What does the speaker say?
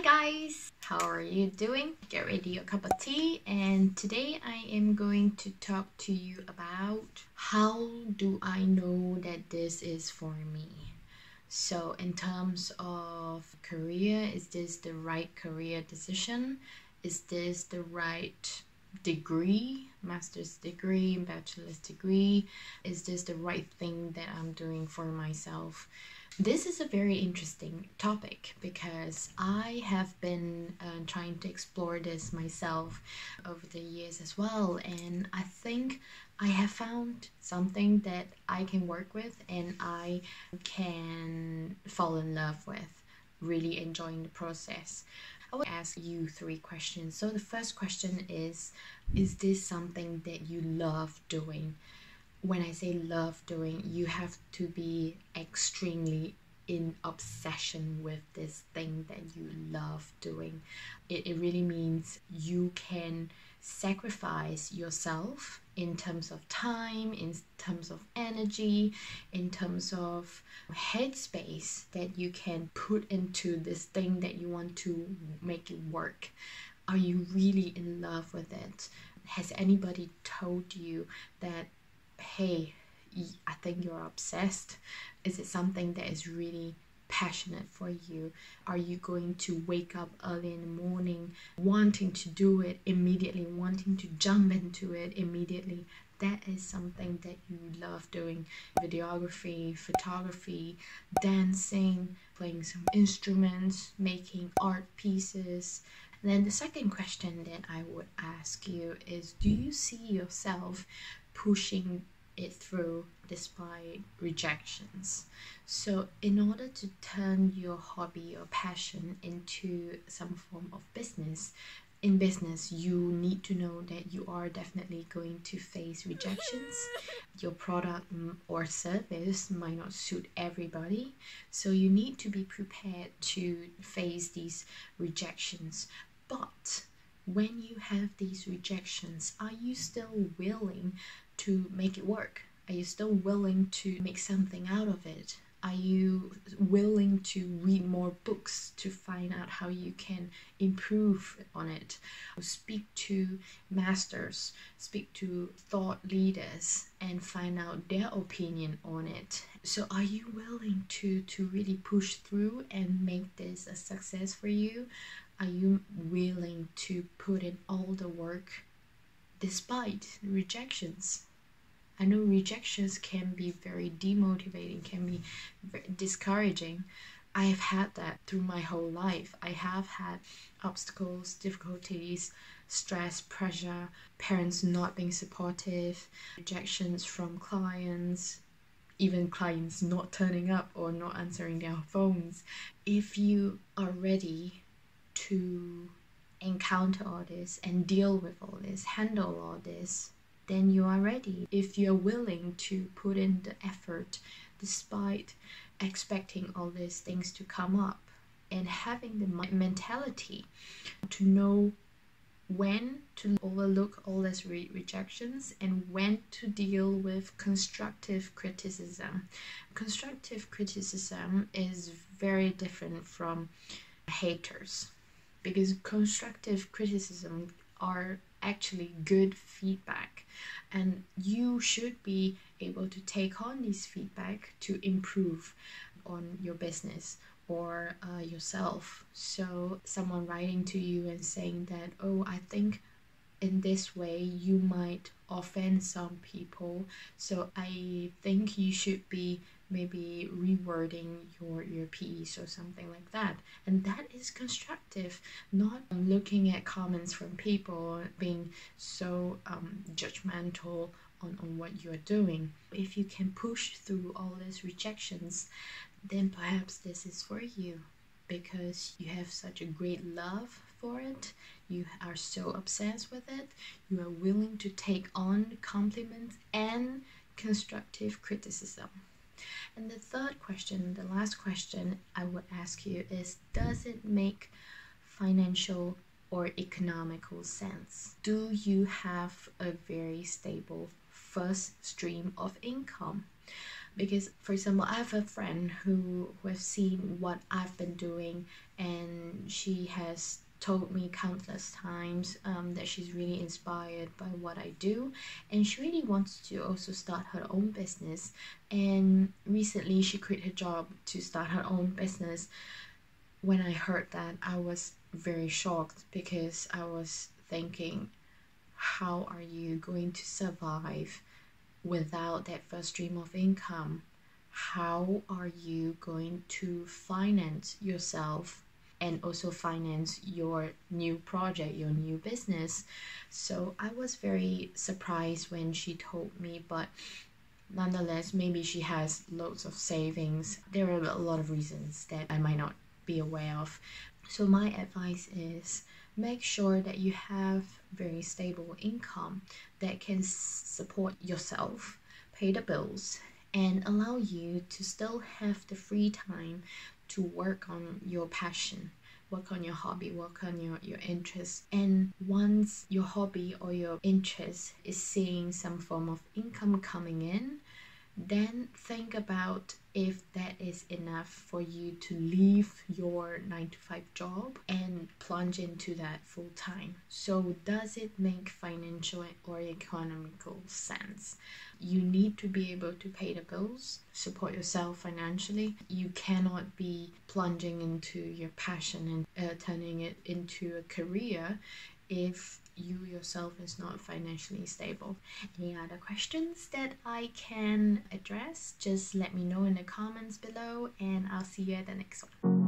guys, how are you doing? Get ready a cup of tea, and today I am going to talk to you about how do I know that this is for me. So in terms of career, is this the right career decision? Is this the right degree, master's degree, bachelor's degree? Is this the right thing that I'm doing for myself? This is a very interesting topic because I have been trying to explore this myself over the years as well, and I think I have found something that I can work with and I can fall in love with, really enjoying the process. I will ask you 3 questions. So the first question is this something that you love doing? When I say love doing, you have to be extremely in obsession with this thing that you love doing. It really means you can sacrifice yourself in terms of time, in terms of energy, in terms of headspace that you can put into this thing that you want to make it work. Are you really in love with it? Has anybody told you that, hey, I think you're obsessed? Is it something that is really passionate for you? Are you going to wake up early in the morning wanting to do it immediately, wanting to jump into it immediately? That is something that you love doing. Videography, photography, dancing, playing some instruments, making art pieces. And then the second question that I would ask you is, do you see yourself pushing it through despite rejections? So in order to turn your hobby or passion into some form of business, in business you need to know that you are definitely going to face rejections. Your product or service might not suit everybody, so you need to be prepared to face these rejections. But when you have these rejections, are you still willing to make it work? Are you still willing to make something out of it? Are you willing to read more books to find out how you can improve on it? Speak to masters, speak to thought leaders and find out their opinion on it. So are you willing to really push through and make this a success for you? Are you willing to put in all the work despite rejections? I know rejections can be very demotivating, can be very discouraging. I have had that through my whole life. I have had obstacles, difficulties, stress, pressure, parents not being supportive, rejections from clients, even clients not turning up or not answering their phones. If you are ready to encounter all this and deal with all this, handle all this, then you are ready. If you're willing to put in the effort despite expecting all these things to come up, and having the mentality to know when to overlook all these rejections and when to deal with constructive criticism. Constructive criticism is very different from haters, because constructive criticism are actually good feedback, and you should be able to take on this feedback to improve on your business or yourself. So someone writing to you and saying that, oh, I think in this way you might offend some people, so I think you should be maybe rewording your piece or something like that. And that is constructive, not looking at comments from people being so judgmental on what you're doing. If you can push through all these rejections, then perhaps this is for you, because you have such a great love for it, you are so obsessed with it, you are willing to take on compliments and constructive criticism. And the third question, the last question I would ask you is, does it make financial or economical sense? Do you have a very stable first stream of income? Because, for example, I have a friend who has seen what I've been doing, and she has told me countless times that she's really inspired by what I do, and she really wants to also start her own business. And recently she quit her job to start her own business. When I heard that, I was very shocked, because I was thinking, how are you going to survive without that first stream of income? How are you going to finance yourself and also finance your new project, your new business? So I was very surprised when she told me, but nonetheless, maybe she has loads of savings. There are a lot of reasons that I might not be aware of. So my advice is, make sure that you have very stable income that can support yourself, pay the bills, and allow you to still have the free time to work on your passion, work on your hobby, work on your interest. And once your hobby or your interest is seeing some form of income coming in, then think about if that is enough for you to leave your 9 to 5 job and plunge into that full time. So does it make financial or economical sense? You need to be able to pay the bills, support yourself financially. You cannot be plunging into your passion and turning it into a career if you yourself is not financially stable. Any other questions that I can address, just let me know in the comments below, and I'll see you at the next one.